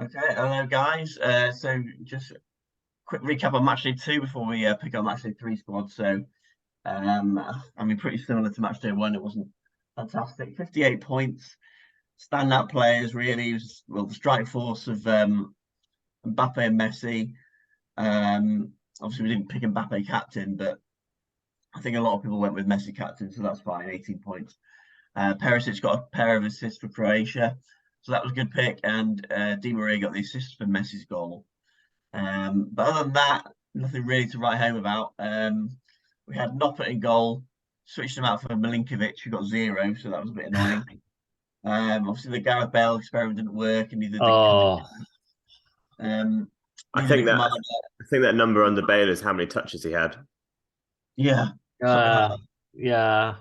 Okay, hello guys. So just a quick recap on Matchday 2 before we pick up Matchday 3 squad. Pretty similar to Matchday 1. It wasn't fantastic. 58 points, standout players really. It was, well, the strike force of Mbappe and Messi. Obviously, we didn't pick Mbappe captain, but I think a lot of people went with Messi captain, so that's fine. 18 points. Perisic got a pair of assists for Croatia, so that was a good pick. And Di Maria got the assist for Messi's goal. But other than that, nothing really to write home about. We had Noppert in goal, switched him out for Milinkovic, who got 0, so that was a bit annoying. Obviously, the Gareth Bale experiment didn't work, and neither did Oh, I neither think did that Kamada. I think that number under Bale is how many touches he had. Yeah, something like uh, yeah.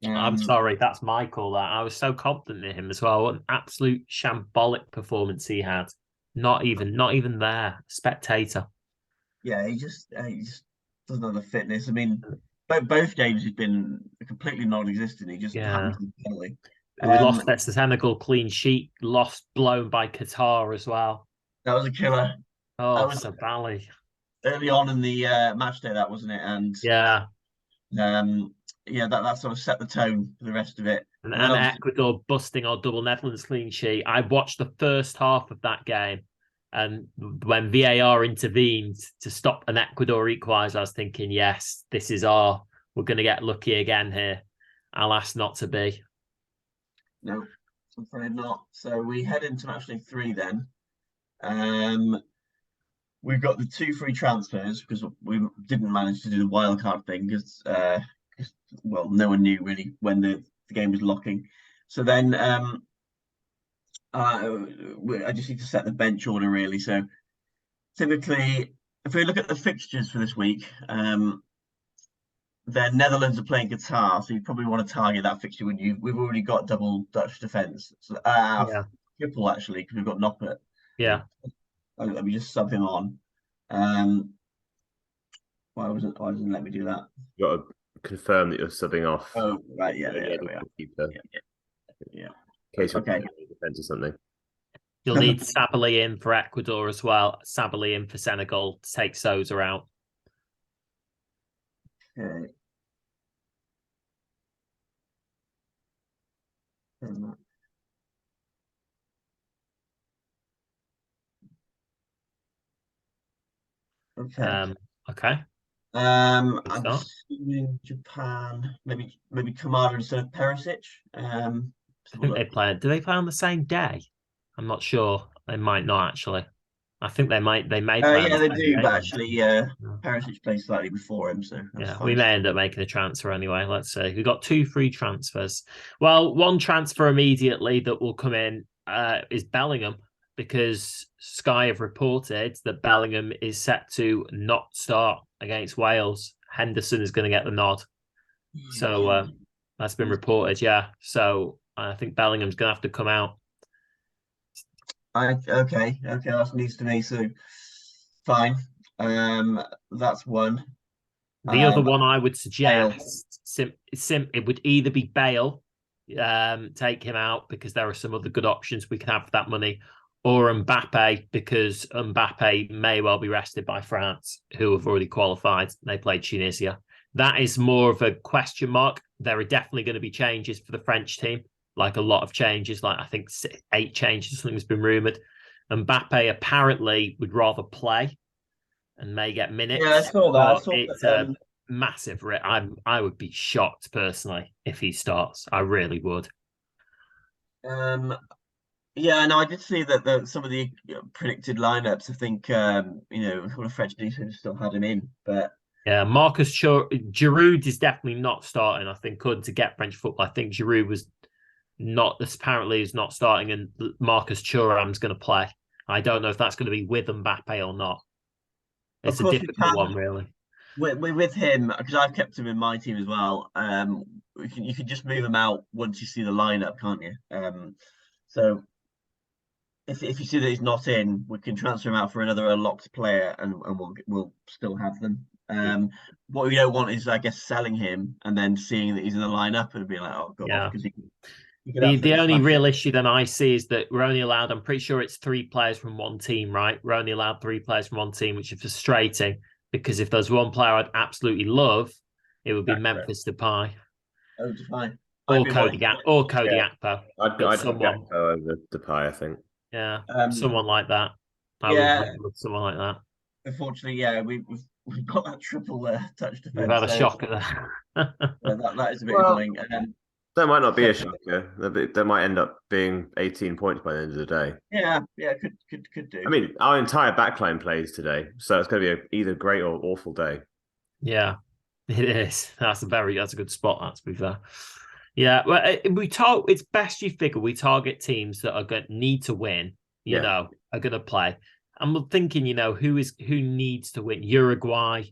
that. I'm sorry, that's my call. That I was so confident in him as well. What an absolute shambolic performance he had. Not even there. Spectator. Yeah, he just doesn't have the fitness. I mean, both games he's been completely non-existent. He just happened Yeah. to be penalty. We lost that Senegal clean sheet, lost blown by Qatar as well. That was a killer. That Oh, was Sabali. early on in the match day, that wasn't it? And Yeah. yeah, that sort of set the tone for the rest of it. And, And then and obviously, Ecuador busting our double Netherlands clean sheet. I watched the first half of that game. And when VAR intervened to stop an Ecuador equaliser, I was thinking, yes, we're going to get lucky again here. Alas, not to be. no, I'm afraid not. So we head into match day 3 then. Um, we've got the 2 free transfers because we didn't manage to do the wildcard thing because, well, no one knew really when the game was locking. So then I just need to set the bench order really. So typically, if we look at the fixtures for this week, then Netherlands are playing Qatar, so you probably want to target that fixture when we've already got double Dutch defence. So Yeah. triple actually, because we've got Noppert. Yeah. Let me just sub him on. Um, why doesn't let me do that? You got to confirm that you're subbing off. Oh, right, yeah, Yeah, there we are. keeper, Yeah. in case you're Okay. defense or something. You'll need Sabali in for Ecuador as well. Sabali in for Senegal to take Souza out. Okay. Okay. Okay. Good I'm start. assuming Japan, maybe Kamada instead of Perisic. I think they play. Do they play on the same day? I'm not sure. They might not actually. I think they might. They may play on Yeah, the they same do, day. but actually, Perisic plays slightly before him, so that's Yeah, we fine. may end up making a transfer anyway. Let's see. We've got 2 free transfers. Well, one transfer immediately that will come in is Bellingham, because Sky have reported that Bellingham is set to not start against Wales. Henderson is going to get the nod. So that's been reported, yeah. So I think Bellingham's going to have to come out. Okay, that's news to me. So fine. That's one. The other one I would Bale. suggest, it would either be Bale, take him out because there are some other good options we can have for that money, or Mbappe because Mbappe may well be rested by France, who have already qualified. They played Tunisia. That is more of a question mark. There are definitely going to be changes for the French team, like a lot of changes, like I think 8 changes or something has been rumoured. Mbappe apparently would rather play and may get minutes. Yeah, I saw that. But it's a massive. I would be shocked personally if he starts. I really would. Yeah, no, I did see that some of the predicted lineups. I think one of French news still had him in, but Yeah, Giroud is definitely not starting. I think according to Get French Football, I think Giroud was not. This apparently is not starting, and Marcus Thuram's going to play. I don't know if that's going to be with Mbappe or not. It's of a course we difficult can one, really. with him because I've kept him in my team as well. You can just move him out once you see the lineup, can't you? So if you see that he's not in, we can transfer him out for another unlocked player, and we'll still have them. What we don't want is, I guess, selling him and then seeing that he's in the lineup and being like, oh god, Yeah. because You could The absolutely only smash real it. issue then I see is that we're only allowed, I'm pretty sure it's 3 players from one team, right? We're only allowed 3 players from one team, which is frustrating because if there's one player I'd absolutely love, it would be Gakpo. Memphis Depay Oh, fine. or I'd be Cody wanting to or Cody Yeah. Gakpo. I'd But have someone, Gakpo over Depay, I think. yeah, get, someone like that. I would yeah. really love someone like that. Unfortunately, yeah, we've got that triple touch We've defense, had a so shocker there. that is a bit Well, annoying. that might not be a So, shocker. That might end up being 18 points by the end of the day. yeah, could do. I mean, our entire backline plays today, so it's going to be either great or awful day. Yeah, it is. That's a good spot. That, to be fair. Yeah, well, it's best you figure we target teams that are going to need to win. You Yeah. know, are going to play. I'm thinking, who needs to win? Uruguay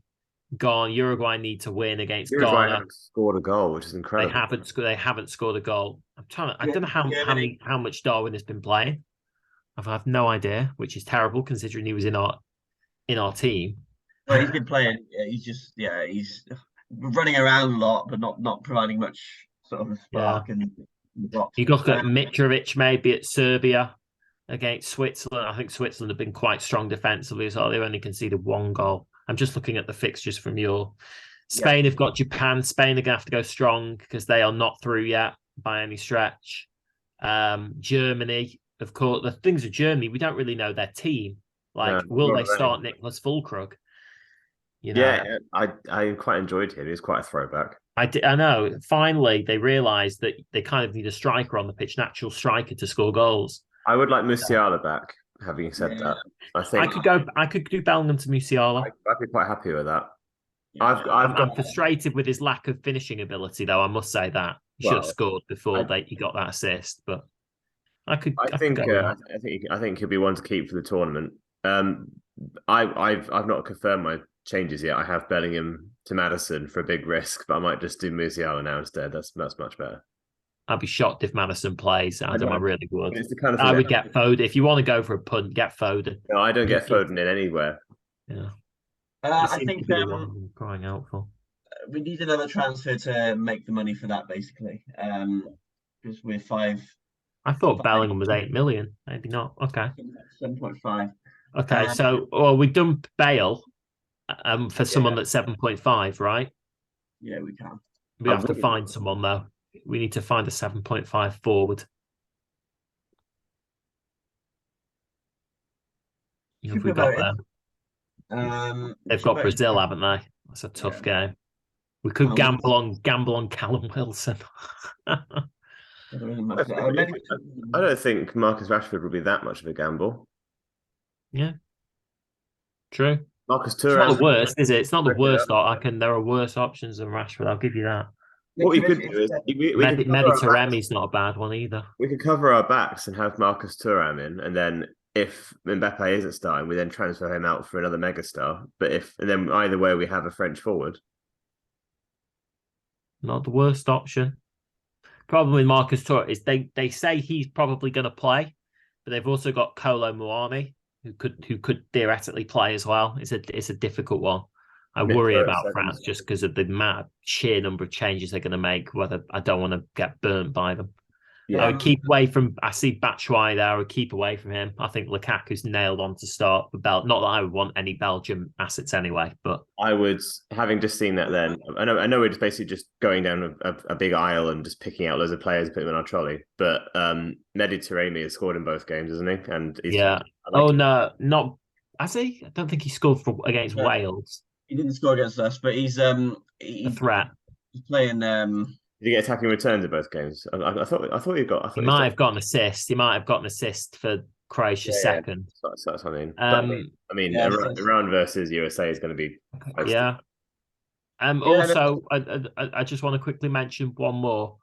gone. Uruguay need to win against Uruguay Ghana. haven't scored a goal, which is incredible. They haven't scored a goal. I don't know how much Darwin has been playing. I've no idea, which is terrible considering he was in our team. Well, he's been playing. He's running around a lot, but not providing much sort of a spark in the box. You look at Mitrovic maybe at Serbia against Switzerland. I think Switzerland have been quite strong defensively, so they've only conceded 1 goal. I'm just looking at the fixtures from your Spain have got Japan. Spain are going to have to go strong because they are not through yet by any stretch. Germany, of course, the things with Germany, we don't really know their team. Like, will they start Nicholas Füllkrug? Yeah, I quite enjoyed him. He was quite a throwback. I know. Finally, they realised that they kind of need a striker on the pitch, natural striker to score goals. I would like Musiala back. Having said that, I think I could do Bellingham to Musiala. I'd be quite happy with that. I'm frustrated with his lack of finishing ability, though. I must say that he should have scored before he got that assist. But I think he'll be one to keep for the tournament. I've not confirmed my changes yet. I have Bellingham to Maddison for a big risk, but I might just do Musiala now instead. That's much better. I'd be shocked if Madison plays. I really would. It's the kind of thing I would get Foden. If you want to go for a punt, get Foden. No, I don't get Foden in anywhere. Yeah. I think crying out for. We need another transfer to make the money for that, basically. Because we're 5. I thought Bellingham was 8 million. Maybe not. Okay. 7.5. Okay, we've done Bale for someone that's 7.5, right? Yeah, we can. We have to find someone though. We need to find a 7.5 forward. Have we got them? They've got Brazil, haven't they? That's a tough game. We could gamble on Callum Wilson. I don't think Marcus Rashford would be that much of a gamble. Yeah, true. Marcus Thuram. It's not the worst, is it? It's not the worst. There are worse options than Rashford. I'll give you that. What you could do is Taremi's not a bad one either. We could cover our backs and have Marcus Thuram in, and then if Mbappe isn't starting, we then transfer him out for another megastar. And then either way, we have a French forward. Not the worst option. Problem with Marcus Thuram is they say he's probably going to play, but they've also got Kolo Muani who could theoretically play as well. It's a difficult one. I worry about France just because of the sheer number of changes they're going to make. Whether I don't want to get burnt by them. Yeah. I would keep away from. I see Batshuayi there. I would keep away from him. I think Lukaku's nailed on to start for Not that I would want any Belgium assets anyway, but I would, having just seen that. Then I know we're just basically just going down a big aisle and just picking out loads of players and putting them in our trolley. But Mehdi Taremi has scored in both games, hasn't he? And no, not has he? I don't think he scored against Wales. He didn't score against us, but he's a threat. He's playing. Did he get attacking returns in both games? I thought he got. He might have got an assist. He might have got an assist for Croatia's second. Yeah. That's what I mean. Iran versus USA is going to be. Yeah. Also, I just want to quickly mention one more.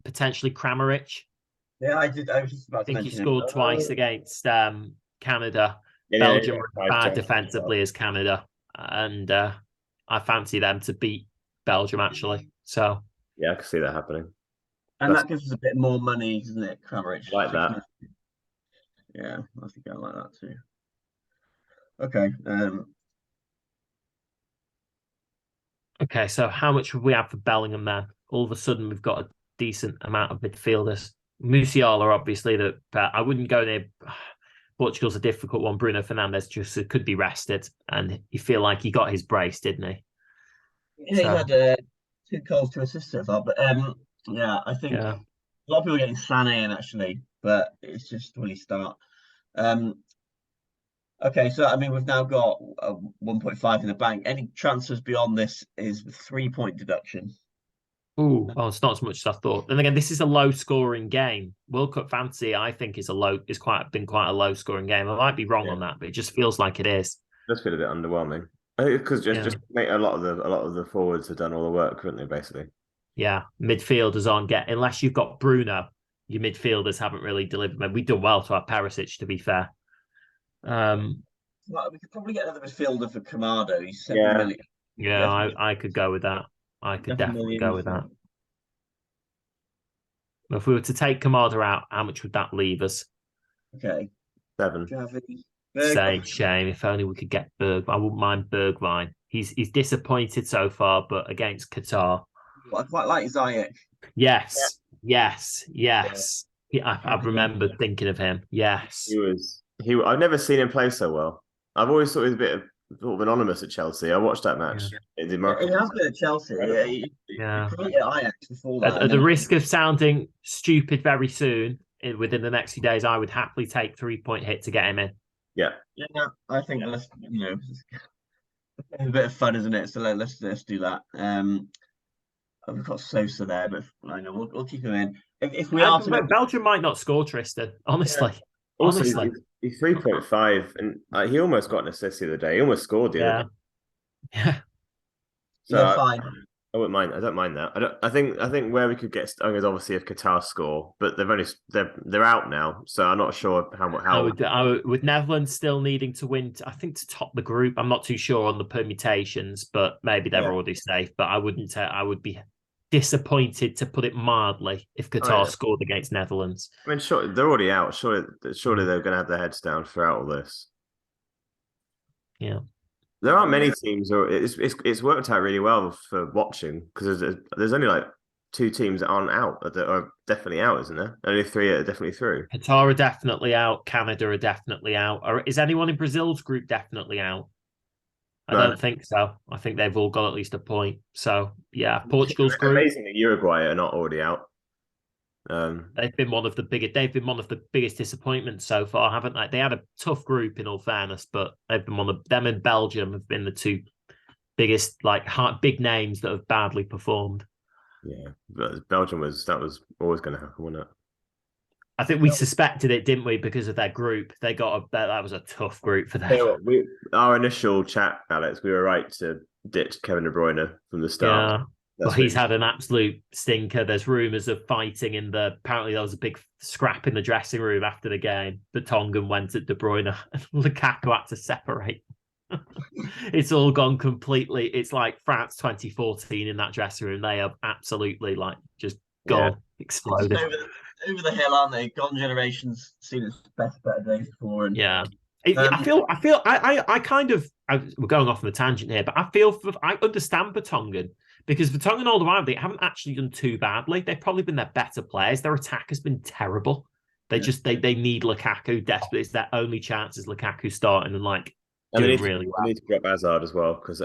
Potentially Kramaric. Yeah, I did. I was just about to mention. I think he scored twice against Canada. Belgium were bad defensively as Canada, and I fancy them to beat Belgium actually. So yeah, I can see that happening. And that gives us a bit more money, doesn't it, Kramaric? Like that. Yeah, I think I like that too. Okay. Okay, so how much would we have for Bellingham then? All of a sudden we've got a decent amount of midfielders. Musiala, obviously, I wouldn't go near. Portugal's a difficult one. Bruno Fernandes just could be rested, and you feel like he got his brace, didn't he? He's had 2 goals, 2 assists so far. But yeah, I think a lot of people are getting Sané in actually, but it's just will he start? Okay, so I mean we've now got 1.5 in the bank. Any transfers beyond this is 3-point deduction. Ooh, well, it's not as much as I thought. And again, this is a low-scoring game. World Cup Fantasy, I think, been quite a low-scoring game. I might be wrong on that, but it just feels like it is. It does feel a bit underwhelming. Because just a lot of the forwards have done all the work, haven't they? Basically. Yeah, midfielders aren't getting unless you've got Bruno. Your midfielders haven't really delivered. We've done well to have Perisic, to be fair. Well, we could probably get another midfielder for Kamado. He's 7 million. Yeah, I could go with that. I could definitely go with that. If we were to take Kamada out, how much would that leave us? Okay. 7. Shame. If only we could get Berg. I wouldn't mind Bergwijn. He's disappointed so far, but against Qatar. Well, I quite like Ziyech. Yes. Yeah, I remember thinking of him. Yes. I've never seen him play so well. I've always thought he was a bit anonymous at Chelsea. I watched that match. Yeah. He has been at Chelsea. Yeah. He at Ajax before that. At the risk of sounding stupid very soon, within the next few days, I would happily take 3-point hit to get him in. Yeah. Yeah, I think let's it's a bit of fun, isn't it? So let's do that. We've got Sosa there, but I know we'll keep him in. If we are Belgium might not score, Trystan. Honestly. Yeah. Also, he's 3.5, and he almost got an assist the other day. He almost scored the other day. Yeah. So fine. I wouldn't mind. I don't mind that. I think where we could get stung is obviously if Qatar score, but they're out now, so I'm not sure how. With Netherlands still needing to win, I think to top the group. I'm not too sure on the permutations, but maybe they're already safe. But I wouldn't. I would be disappointed, to put it mildly, if Qatar scored against Netherlands. I mean, sure, they're already out. Surely they're going to have their heads down throughout all this. Yeah. There aren't many teams, or it's worked out really well for watching, because there's only like 2 teams that aren't out, that are definitely out, isn't there? Only 3 are definitely through. Qatar are definitely out. Canada are definitely out. Or is anyone in Brazil's group definitely out? I don't think so. I think they've all got at least a point. So yeah, Portugal's group. Amazingly, Uruguay are not already out. They've been one of the biggest disappointments so far, haven't they? They had a tough group, in all fairness, but they've been them and Belgium have been the 2 biggest, big names that have badly performed. Yeah, but Belgium was always going to happen, wasn't it? I think we suspected it, didn't we, because of their group? That was a tough group for them. Our initial chat, Alex, we were right to ditch Kevin De Bruyne from the start. Yeah. Well, he's had an absolute stinker. There's rumours of fighting apparently there was a big scrap in the dressing room after the game. Vertonghen went at De Bruyne and Lukaku had to separate. It's all gone completely. It's like France 2014 in that dressing room. They have absolutely just gone, exploded. Over the hill, aren't they? Gone generations seen its better days before. And yeah. I kind of, we're going off on a tangent here, but I understand Vertonghen, because Vertonghen all the while, they haven't actually done too badly. They've probably been their better players. Their attack has been terrible. They need Lukaku desperately. It's their only chance is Lukaku starting and doing really well. I need to drop Hazard as well, because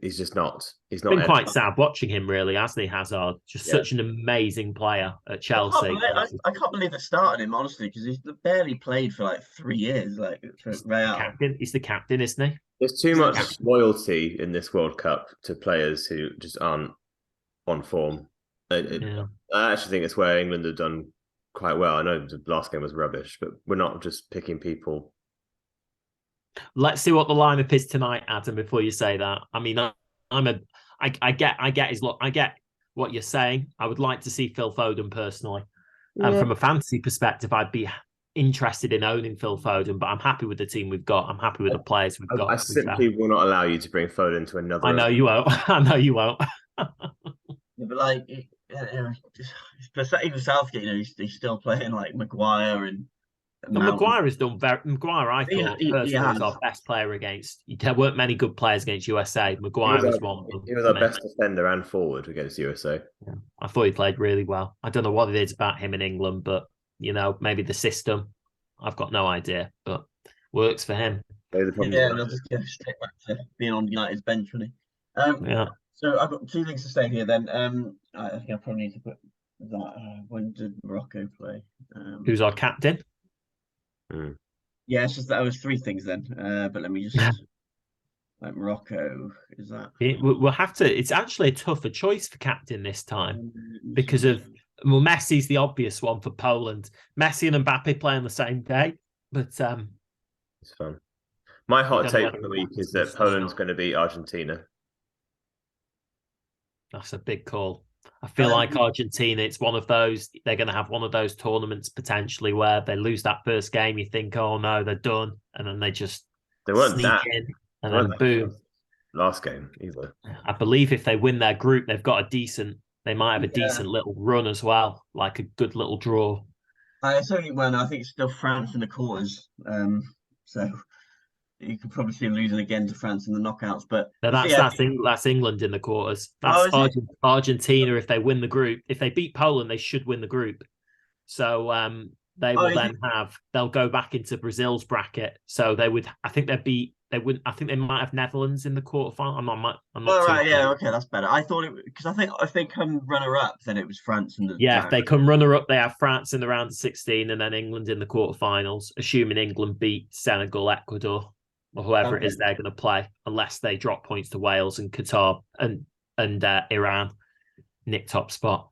he's just not. He's not. Been quite sad watching him, really, hasn't he? Hazard, such an amazing player at Chelsea. I can't believe they started him, honestly, because he's barely played for 3 years. He's the captain, isn't he? There's too much loyalty in this World Cup to players who just aren't on form. I actually think it's where England have done quite well. I know the last game was rubbish, but we're not just picking people. Let's see what the lineup is tonight, Adam. Before you say that, I mean, I get his look. I get what you're saying. I would like to see Phil Foden personally, and from a fantasy perspective, I'd be interested in owning Phil Foden. But I'm happy with the team we've got. I'm happy with the players we've got. I simply will not allow you to bring Foden to another. I know you won't. I know you won't. But even Southgate, he's still playing Maguire and And Maguire has done very. Maguire, I thought personally, was has. our best player against. There weren't many good players against USA. Maguire was one of them. He was our best defender and forward against USA. Yeah. I thought he played really well. I don't know what it is about him in England, but maybe the system. I've got no idea, but works for him. Yeah, and I'll just go straight back to being on United's bench, really. Yeah. So I've got 2 things to say here. Then I think I probably need to put that. When did Morocco play? Who's our captain? Yeah, it's just that I was 3 things then. But let me just like Morocco. Is that? We'll have to. It's actually a tougher choice for captain this time because of Messi's the obvious one for Poland. Messi and Mbappe play on the same day, but it's fun. My hot take for the week is that Poland's going to beat Argentina. That's a big call. I feel like Argentina, it's one of those, they're going to have one of those tournaments potentially where they lose that first game, you think, oh no, they're done. And then they just sneak in and then boom. Last game either. I believe if they win their group, they might have a decent little run as well, like a good little draw. It's only when I think it's still France in the quarters. So you could probably see them losing again to France in the knockouts, but that's England in the quarters. That's Argentina. If they win the group, if they beat Poland, they should win the group. So they'll go back into Brazil's bracket. So they would. I think they wouldn't. I think they might have Netherlands in the quarterfinal. I'm not. Yeah, okay, that's better. I thought it because I think if they come runner up, then it was France and if they come runner up, they have France in the round of 16, and then England in the quarterfinals. Assuming England beat Senegal, Ecuador, or whoever it is they're going to play, unless they drop points to Wales and Qatar and Iran nick top spot.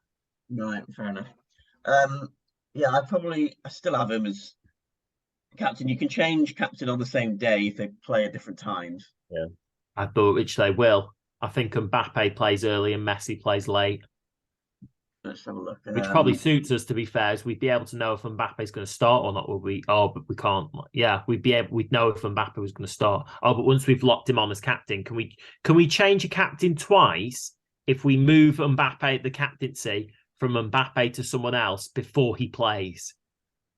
Right, fair enough. I still have him as captain. You can change captain on the same day if they play at different times. Yeah, I thought which they will. I think Mbappe plays early and Messi plays late. Let's have a look. Which probably suits us, to be fair, as we'd be able to know if Mbappe is going to start or not. Would we? Oh, but we can't. Yeah, we'd know if Mbappe was going to start. Oh, but once we've locked him on as captain, can we change a captain twice if we move Mbappe the captaincy from Mbappe to someone else before he plays?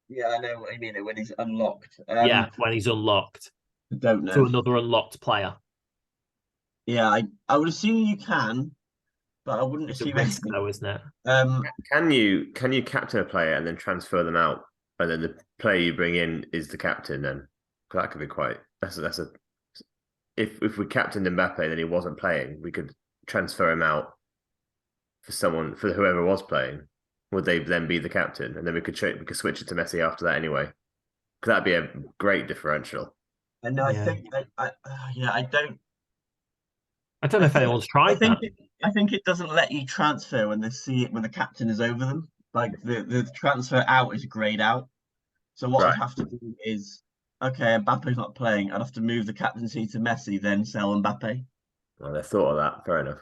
Yeah, I know what you mean. When he's unlocked. When he's unlocked. I don't know. To another unlocked player. Yeah, I would assume you can. But I wouldn't assume risk, though, isn't it? Can you captain a player and then transfer them out, and then the player you bring in is the captain? Then that could be quite. If we captained Mbappe and then he wasn't playing, we could transfer him out for whoever was playing. Would they then be the captain, and then we could switch it to Messi after that anyway? Because that'd be a great differential. And I think I don't. I don't know if anyone's tried that. I think it doesn't let you transfer when the captain is over them. Like the transfer out is grayed out. So what I'd have to do is, okay, Mbappe's not playing. I'd have to move the captaincy to Messi, then sell Mbappe. Well, they thought of that. Fair enough.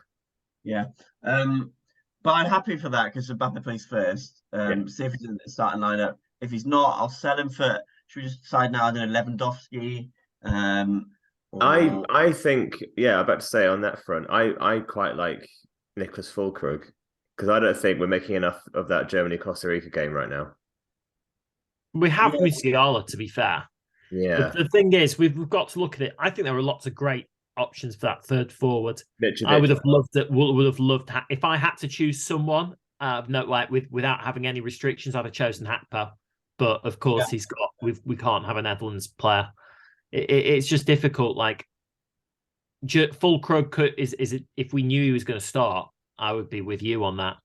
Yeah. But I'm happy for that because Mbappe plays first. See if he's in the starting lineup. If he's not, I'll sell him for. Should we just decide now? I don't know, Lewandowski. I think, I'm about to say on that front, I quite like Nicholas Füllkrug because I don't think we're making enough of that Germany-Costa Rica game right now. We have Musiala, to be fair. Yeah. But the thing is, we've got to look at it. I think there are lots of great options for that third forward. I would have loved it. If I had to choose someone, without having any restrictions, I'd have chosen Gakpo. But of course, we can't have a Netherlands player. It's just difficult. Like Füllkrug if we knew he was going to start, I would be with you on that.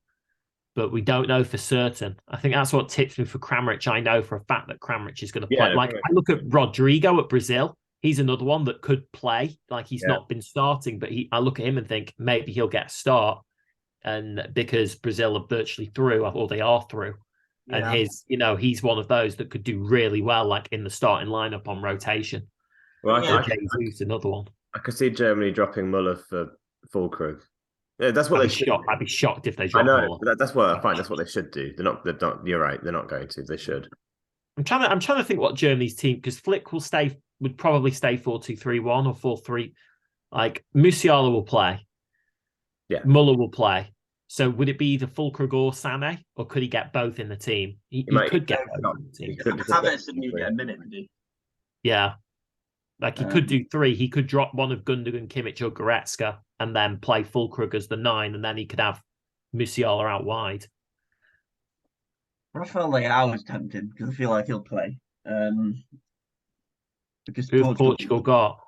But we don't know for certain. I think that's what tips me for Kramaric. I know for a fact that Kramaric is going to play. I look at Rodrigo at Brazil. He's another one that could play. Like he's not been starting, but I look at him and think maybe he'll get a start. And because Brazil are virtually through, or they are through. And he's one of those that could do really well, like in the starting lineup on rotation. Well, Jesus, another one. I could see Germany dropping Muller for Füllkrug. Yeah, that's what they should. I'd be shocked if they drop Muller. That's what they should do. They're not. You're right. They're not going to. They should. I'm trying to think what Germany's team, because Flick would probably stay 4-2-3-1 or 4-3. Like Musiala will play. Yeah. Muller will play. So would it be either Fulkrug or Sané, or could he get both in the team? He could get both in the team. Havertz didn't get a minute, did he? Yeah. Like he could do 3. He could drop one of Gundogan, Kimmich, or Goretzka and then play Fulkrug as the 9, and then he could have Musiala out wide. I felt like I was tempted because I feel like he'll play. Because Who've Portugal got?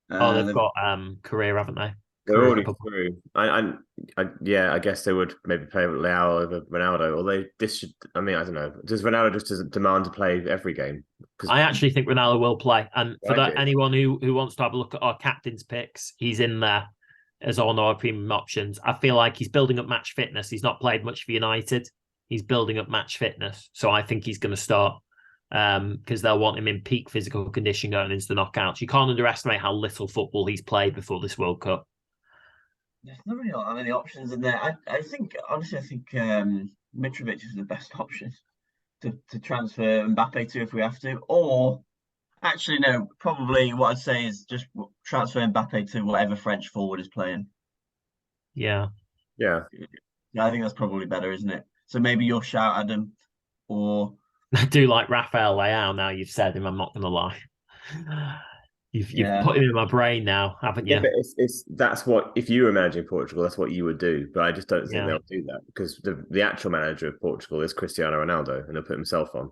They've got Korea, haven't they? They're already through. I guess they would maybe play Leao over Ronaldo. Or this should. I mean, I don't know. Does Ronaldo just demand to play every game? I actually think Ronaldo will play. And for anyone who wants to have a look at our captain's picks, he's in there as on our premium options. I feel like he's building up match fitness. He's not played much for United. He's building up match fitness. So I think he's going to start because they'll want him in peak physical condition going into the knockouts. You can't underestimate how little football he's played before this World Cup. There's not really that many options in there. I think Mitrovic is the best option to transfer Mbappe to if we have to. Or actually, no, probably what I'd say is just transfer Mbappe to whatever French forward is playing. Yeah. Yeah. I think that's probably better, isn't it? So maybe your shout, Adam, or I do like Rafael Leao now you've said him, I'm not going to lie. You've put him in my brain now, haven't you? Yeah, but that's what, if you were managing Portugal, that's what you would do. But I just don't think they'll do that because the actual manager of Portugal is Cristiano Ronaldo, and he'll put himself on.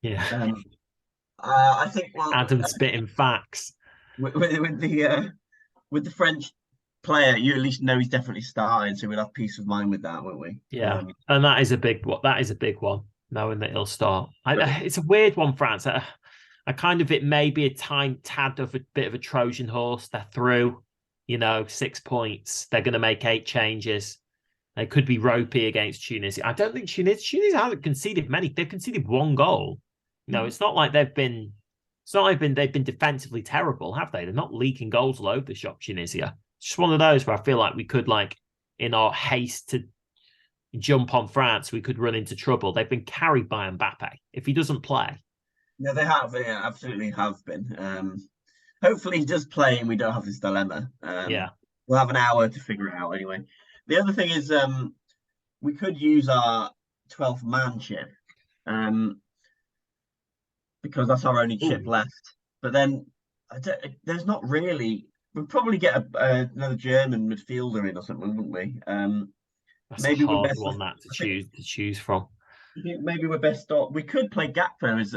Yeah. I think Adam spitting facts with the French player. You at least know he's definitely starting, so we'll have peace of mind with that, won't we? Yeah, and that is a big one. Knowing that he'll start, it's a weird one, France. It may be a tad of a bit of a Trojan horse. They're through, 6 points. They're going to make 8 changes. They could be ropey against Tunisia. I don't think Tunisia hasn't conceded many. They've conceded 1 goal. It's not like they've been defensively terrible, have they? They're not leaking goals all over the shop, Tunisia. It's just one of those where I feel like we could, in our haste to jump on France, we could run into trouble. They've been carried by Mbappe. If he doesn't play. No, they have. They absolutely have been. Hopefully he does play and we don't have this dilemma. We'll have an hour to figure it out anyway. The other thing is we could use our 12th man chip because that's our only chip left. But then there's not really. We'll probably get another German midfielder in or something, wouldn't we? That's maybe a hard one to choose from. Maybe we're best off. We could play Gakpo.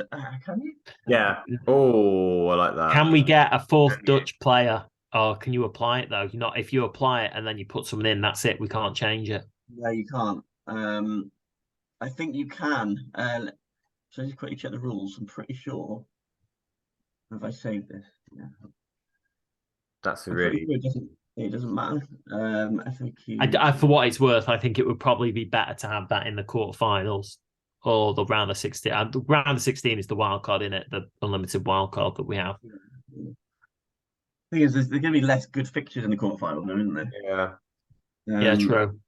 Can you? Yeah. Oh, I like that. Can we get a 4th Dutch player? Or can you apply it though? If you apply it and then you put someone in, that's it. We can't change it. No, you can't. I think you can. So just quickly check the rules. I'm pretty sure. Have I saved this? Yeah. That's really. It doesn't matter. FAQ. For what it's worth, I think it would probably be better to have that in the quarterfinals or the round of 16. The round of 16 is the wild card, in it, the unlimited wild card that we have. The thing is, there's going to be less good fixtures in the quarterfinal, though, isn't there? Yeah. Yeah, true.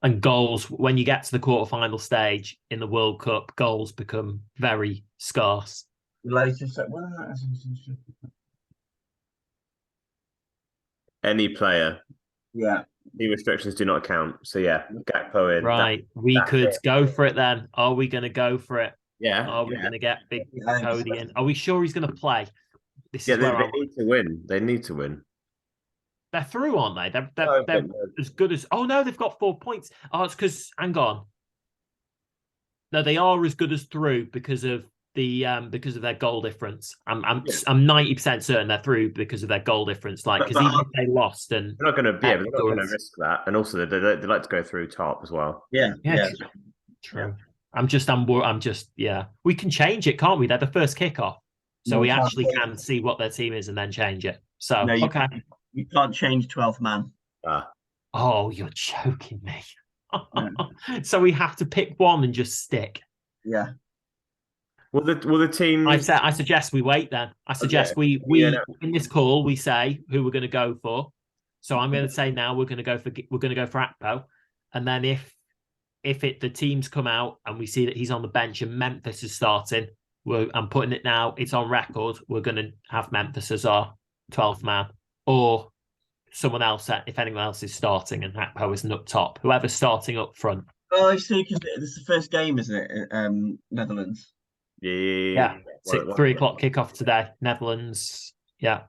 And goals, when you get to the quarterfinal stage in the World Cup, goals become very scarce. Any player. Yeah. The restrictions do not count. So yeah, Gakpo in. Right. We could go for it then. Are we going to go for it? Yeah. Are we going to get big Cody in? Are we sure he's going to play? They need to win. They need to win. They're through, aren't they? They're as good as. Oh no, they've got 4 points. Oh, it's because. Hang on. No, they are as good as through because of their goal difference. I'm 90% certain they're through because of their goal difference. Because even if they lost, and they're not going to. They're not going to risk that. And also, they like to go through top as well. Yeah. True. Yeah. We can change it, can't we? They're the first kickoff, so we actually can see what their team is and then change it. So okay. You can't change 12th man. Oh, you're joking me. So we have to pick one and just stick. Yeah. Will the team? I suggest we wait then. I suggest we in this call we say who we're going to go for. So I'm going to say now we're going to go for Gakpo, and then if the teams come out and we see that he's on the bench and Memphis is starting, I'm putting it now. It's on record. We're going to have Memphis as our 12th man. Or someone else, if anyone else is starting and Gakpo isn't up top, whoever's starting up front. Oh, I see, because this is the first game, isn't it? Netherlands. Yeah. 3 o'clock kickoff today. Netherlands. Yeah.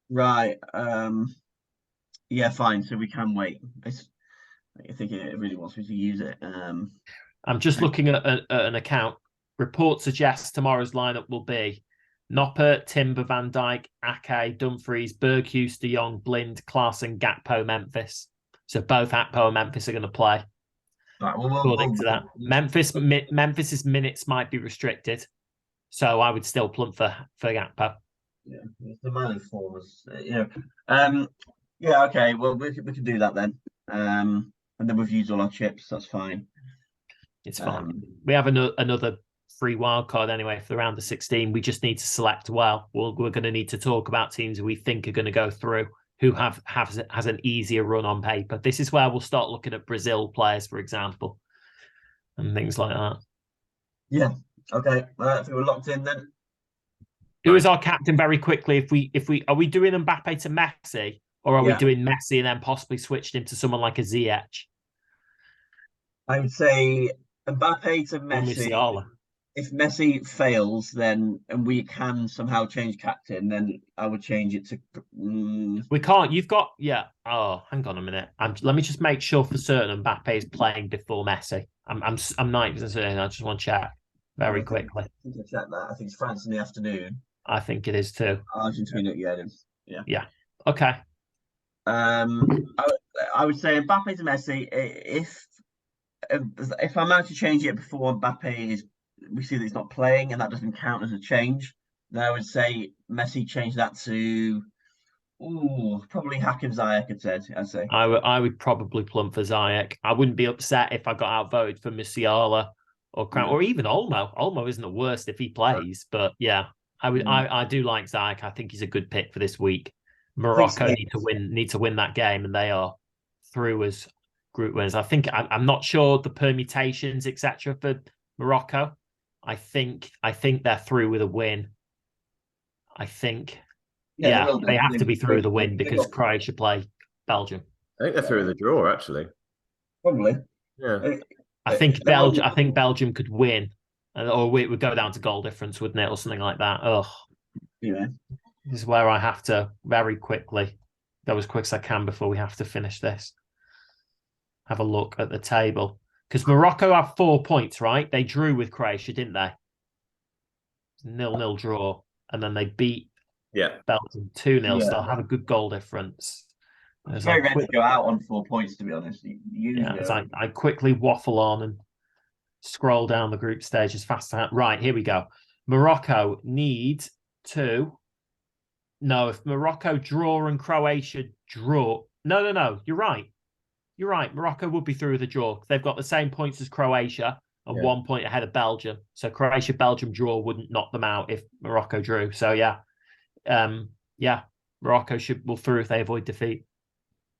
Right. Yeah, fine. So we can wait. I think it really wants me to use it. I'm just looking at an account. Report suggests tomorrow's lineup will be Noppert, Timber, Van Dijk, Ake, Dumfries, Berghuis, De Jong, Blind, Klaassen, Gakpo, Memphis. So both Gakpo and Memphis are going to play. Right, well, According to that, Memphis's minutes might be restricted, so I would still plump for Gakpo. Yeah, the man in form is, yeah, okay. Well, we can do that then. And then we've used all our chips. That's fine. It's fine. We have another free wild card anyway for the round of 16. We just need to select well. We're going to need to talk about teams we think are going to go through, who has an easier run on paper. This is where we'll start looking at Brazil players, for example, and things like that. Yeah. Okay. I think we're locked in then. Who is our captain? Very quickly, if we are we doing Mbappe to Messi, or are we doing Messi and then possibly switched him to someone like a Ziyech? I would say Mbappe to Messi. If Messi fails, then and we can somehow change captain, then I would change it to. We can't. You've got Oh, hang on a minute. Let me just make sure for certain Mbappe is playing before Messi. I'm 90% certain. I just want to check very quickly. I think I checked that. I think it's France in the afternoon. I think it is too. Argentina, yeah. Okay. I would say Mbappe to Messi. If I'm out to change it before Mbappe we see that he's not playing, and that doesn't count as a change, then I would say Messi change that to probably Hakim Ziyech. I'd say. I would probably plump for Ziyech. I wouldn't be upset if I got outvoted for Musiala or even Olmo. Olmo isn't the worst if he plays, but yeah, I do like Ziyech. I think he's a good pick for this week. Morocco need to win that game, and they are through as group winners. I think I'm not sure the permutations, etc. for Morocco. I think they're through with a win. I think they have to be through with a win because Croatia play Belgium. I think they're through with a draw, actually. Probably. Yeah. I think Belgium could win, or we would go down to goal difference, wouldn't it, or something like that. Yeah. This is where I have to very quickly go as quick as I can before we have to finish this. Have a look at the table. Because Morocco have 4 points, right? They drew with Croatia, didn't they? 0-0 draw. And then they beat Belgium 2-0. So they'll have a good goal difference. It's very rare to go out on 4 points, to be honest. I quickly waffle on and scroll down the group stage as fast as I can. Right, here we go. Morocco need to... No, if Morocco draw and Croatia draw... No. You're right. Morocco would be through with a draw. They've got the same points as Croatia and 1 point ahead of Belgium. So Croatia-Belgium draw wouldn't knock them out if Morocco drew. So Morocco will through if they avoid defeat.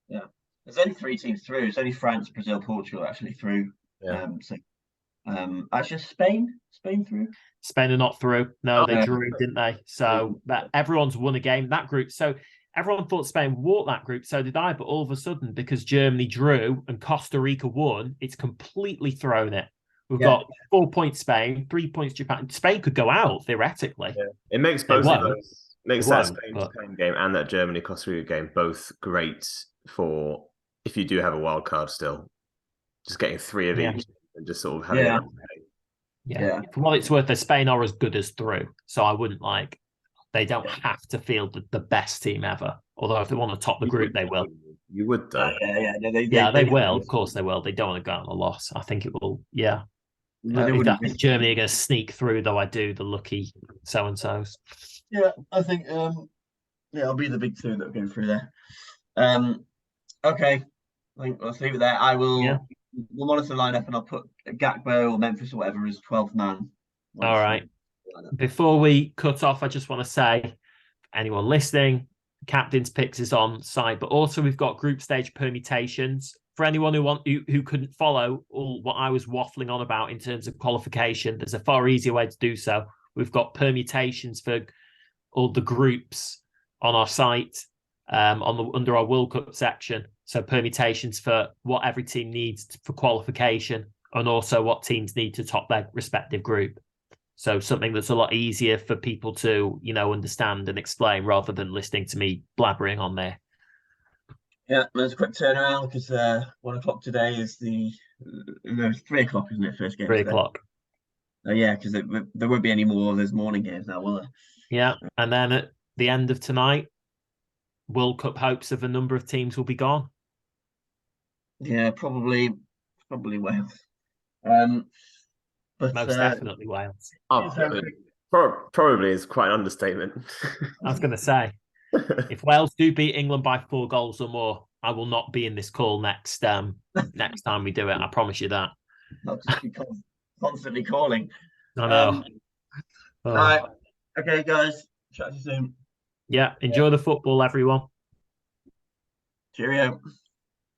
Yeah, there's only 3 teams through. It's only France, Brazil, Portugal actually through. Yeah. Actually, Spain through. Spain are not through. No, they drew, didn't they? So everyone's won a game that group. So. Everyone thought Spain walked that group, so did I. But all of a sudden, because Germany drew and Costa Rica won, it's completely thrown it. We've got 4 points Spain, 3 points Japan. Spain could go out, theoretically. Yeah. It makes both of those. Makes that Spain game and that Germany-Costa Rica game both great for if you do have a wild card still. Just getting 3 of each and just sort of having Yeah. For what it's worth, Spain are as good as through. So I wouldn't they don't have to field the best team ever. Although if they want to top the group, they will. You would, though. They will. Of course they will. They don't want to go out on a loss. I think it will. Yeah. I think Germany are going to sneak through, though. I do the lucky so-and-sos. Yeah, I think it'll be the big 2 that are going through there. Okay. I think let's leave it there. I will we'll monitor the lineup and I'll put Gakpo or Memphis or whatever as 12th man. All right. Before we cut off, I just want to say, anyone listening, captain's picks is on site, but also we've got group stage permutations for anyone who couldn't follow all what I was waffling on about in terms of qualification. There's a far easier way to do so. We've got permutations for all the groups on our site. under our World Cup section. So permutations for what every team needs for qualification and also what teams need to top their respective group. So something that's a lot easier for people to, understand and explain rather than listening to me blabbering on there. Yeah, there's a quick turnaround because 1 o'clock today is it's 3 o'clock, isn't it? First game. 3 o'clock. Yeah, because there won't be any more. There's morning games now, will there? Yeah, and then at the end of tonight, World Cup hopes of a number of teams will be gone. Yeah, probably Wales. But Most definitely Wales. Probably is quite an understatement. I was going to say, if Wales do beat England by 4 goals or more, I will not be in this call next time we do it. I promise you that. Not just be constantly calling. I know. All right. Okay, guys. Chat to you soon. Yeah. Enjoy the football, everyone. Cheerio.